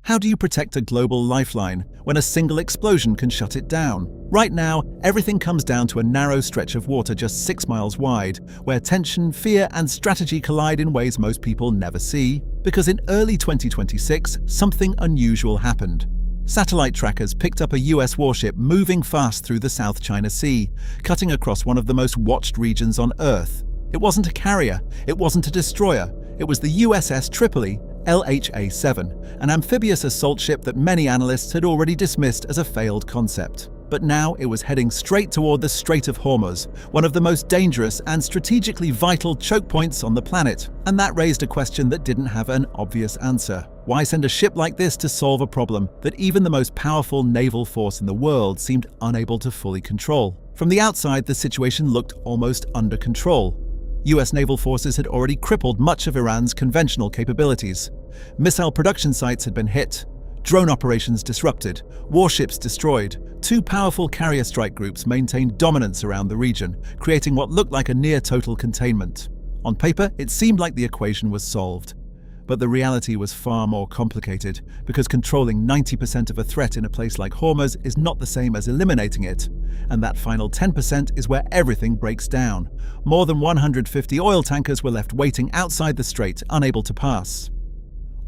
How do you protect a global lifeline when a single explosion can shut it down? Right now, everything comes down to a narrow stretch of water just 6 miles wide, where tension, fear, and strategy collide in ways most people never see. Because in early 2026, something unusual happened. Satellite trackers picked up a US warship moving fast through the South China Sea, cutting across one of the most watched regions on Earth. It wasn't a carrier, it wasn't a destroyer, it was the USS Tripoli, LHA-7, an amphibious assault ship that many analysts had already dismissed as a failed concept. But now it was heading straight toward the Strait of Hormuz, one of the most dangerous and strategically vital choke points on the planet. And that raised a question that didn't have an obvious answer. Why send a ship like this to solve a problem that even the most powerful naval force in the world seemed unable to fully control? From the outside, the situation looked almost under control. US naval forces had already crippled much of Iran's conventional capabilities. Missile production sites had been hit, drone operations disrupted, warships destroyed. Two powerful carrier strike groups maintained dominance around the region, creating what looked like a near-total containment. On paper, it seemed like the equation was solved. But the reality was far more complicated, because controlling 90% of a threat in a place like Hormuz is not the same as eliminating it. And that final 10% is where everything breaks down. More than 150 oil tankers were left waiting outside the strait, unable to pass.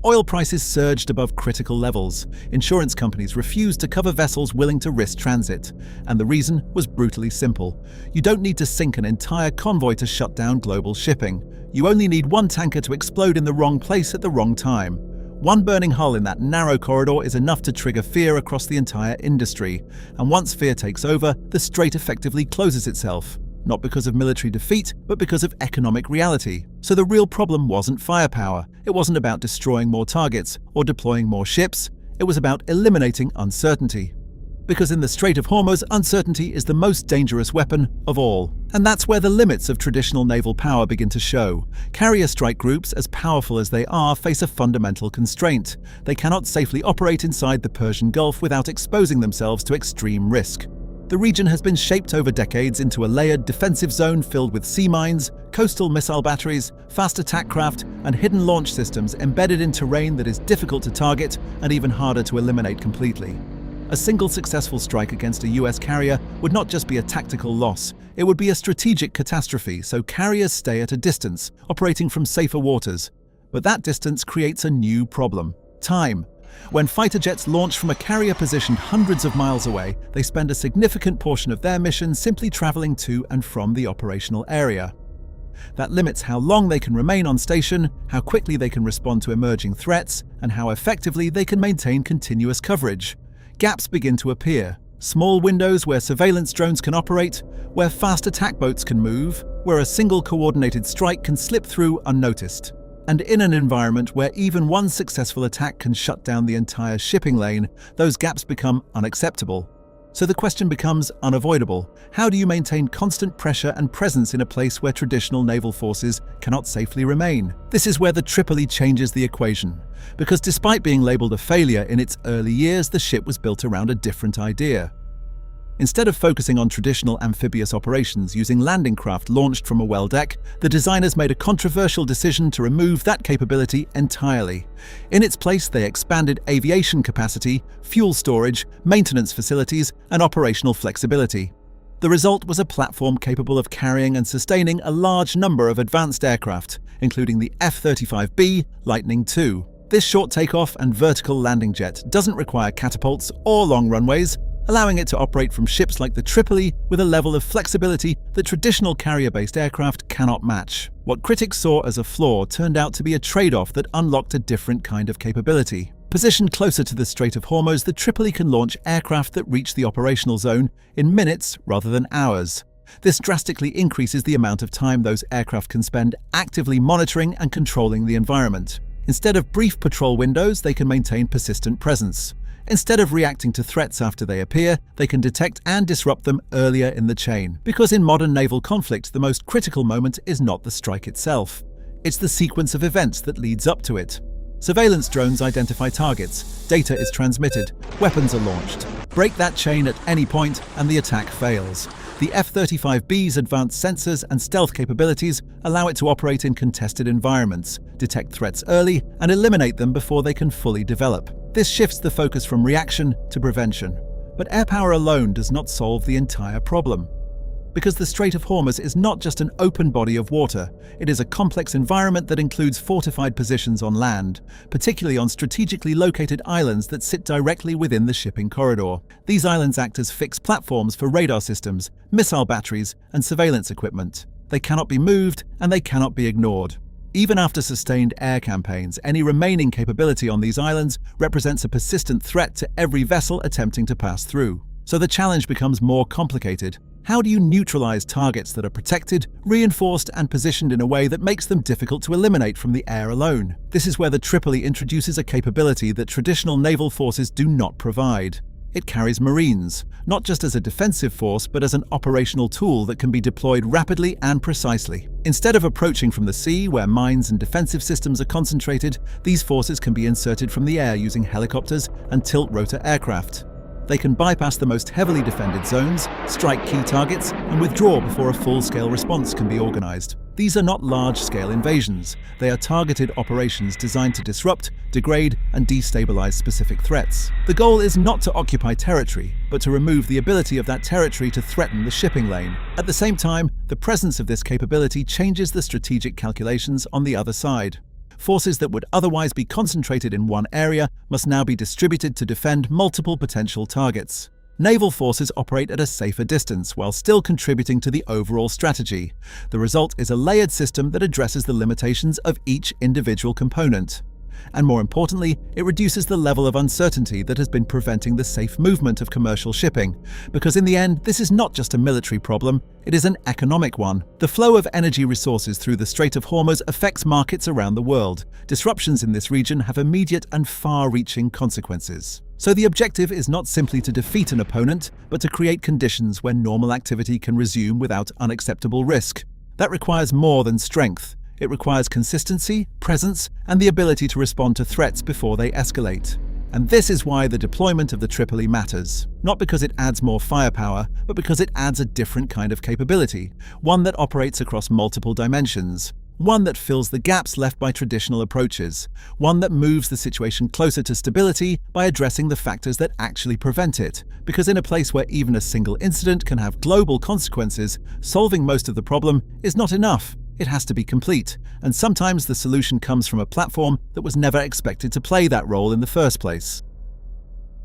Oil prices surged above critical levels. Insurance companies refused to cover vessels willing to risk transit. And the reason was brutally simple. You don't need to sink an entire convoy to shut down global shipping. You only need one tanker to explode in the wrong place at the wrong time. One burning hull in that narrow corridor is enough to trigger fear across the entire industry. And once fear takes over, the strait effectively closes itself. Not because of military defeat, but because of economic reality. So the real problem wasn't firepower. It wasn't about destroying more targets or deploying more ships. It was about eliminating uncertainty. Because in the Strait of Hormuz, uncertainty is the most dangerous weapon of all. And that's where the limits of traditional naval power begin to show. Carrier strike groups, as powerful as they are, face a fundamental constraint. They cannot safely operate inside the Persian Gulf without exposing themselves to extreme risk. The region has been shaped over decades into a layered defensive zone filled with sea mines, coastal missile batteries, fast attack craft, and hidden launch systems embedded in terrain that is difficult to target and even harder to eliminate completely. A single successful strike against a US carrier would not just be a tactical loss, it would be a strategic catastrophe, so carriers stay at a distance, operating from safer waters. But that distance creates a new problem: time. When fighter jets launch from a carrier positioned hundreds of miles away, they spend a significant portion of their mission simply traveling to and from the operational area. That limits how long they can remain on station, how quickly they can respond to emerging threats, and how effectively they can maintain continuous coverage. Gaps begin to appear. Small windows where surveillance drones can operate, where fast attack boats can move, where a single coordinated strike can slip through unnoticed. And in an environment where even one successful attack can shut down the entire shipping lane, those gaps become unacceptable. So the question becomes unavoidable. How do you maintain constant pressure and presence in a place where traditional naval forces cannot safely remain? This is where the Tripoli changes the equation. Because despite being labeled a failure in its early years, the ship was built around a different idea. Instead of focusing on traditional amphibious operations using landing craft launched from a well deck, the designers made a controversial decision to remove that capability entirely. In its place, they expanded aviation capacity, fuel storage, maintenance facilities, and operational flexibility. The result was a platform capable of carrying and sustaining a large number of advanced aircraft, including the F-35B Lightning II. This short takeoff and vertical landing jet doesn't require catapults or long runways, allowing it to operate from ships like the Tripoli with a level of flexibility that traditional carrier-based aircraft cannot match. What critics saw as a flaw turned out to be a trade-off that unlocked a different kind of capability. Positioned closer to the Strait of Hormuz, the Tripoli can launch aircraft that reach the operational zone in minutes rather than hours. This drastically increases the amount of time those aircraft can spend actively monitoring and controlling the environment. Instead of brief patrol windows, they can maintain persistent presence. Instead of reacting to threats after they appear, they can detect and disrupt them earlier in the chain. Because in modern naval conflict, the most critical moment is not the strike itself. It's the sequence of events that leads up to it. Surveillance drones identify targets, data is transmitted, weapons are launched. Break that chain at any point and the attack fails. The F-35B's advanced sensors and stealth capabilities allow it to operate in contested environments, detect threats early, and eliminate them before they can fully develop. This shifts the focus from reaction to prevention. But air power alone does not solve the entire problem. Because the Strait of Hormuz is not just an open body of water, it is a complex environment that includes fortified positions on land, particularly on strategically located islands that sit directly within the shipping corridor. These islands act as fixed platforms for radar systems, missile batteries, and surveillance equipment. They cannot be moved, and they cannot be ignored. Even after sustained air campaigns, any remaining capability on these islands represents a persistent threat to every vessel attempting to pass through. So the challenge becomes more complicated. How do you neutralize targets that are protected, reinforced, and positioned in a way that makes them difficult to eliminate from the air alone? This is where the Tripoli introduces a capability that traditional naval forces do not provide. It carries Marines, not just as a defensive force, but as an operational tool that can be deployed rapidly and precisely. Instead of approaching from the sea, where mines and defensive systems are concentrated, these forces can be inserted from the air using helicopters and tilt-rotor aircraft. They can bypass the most heavily defended zones, strike key targets, and withdraw before a full-scale response can be organized. These are not large-scale invasions. They are targeted operations designed to disrupt, degrade, and destabilize specific threats. The goal is not to occupy territory, but to remove the ability of that territory to threaten the shipping lane. At the same time, the presence of this capability changes the strategic calculations on the other side. Forces that would otherwise be concentrated in one area must now be distributed to defend multiple potential targets. Naval forces operate at a safer distance while still contributing to the overall strategy. The result is a layered system that addresses the limitations of each individual component. And more importantly, it reduces the level of uncertainty that has been preventing the safe movement of commercial shipping. Because in the end, this is not just a military problem, it is an economic one. The flow of energy resources through the Strait of Hormuz affects markets around the world. Disruptions in this region have immediate and far-reaching consequences. So the objective is not simply to defeat an opponent, but to create conditions where normal activity can resume without unacceptable risk. That requires more than strength. It requires consistency, presence, and the ability to respond to threats before they escalate. And this is why the deployment of the Tripoli matters. Not because it adds more firepower, but because it adds a different kind of capability, one that operates across multiple dimensions, one that fills the gaps left by traditional approaches, one that moves the situation closer to stability by addressing the factors that actually prevent it. Because in a place where even a single incident can have global consequences, solving most of the problem is not enough. It has to be complete, and sometimes the solution comes from a platform that was never expected to play that role in the first place.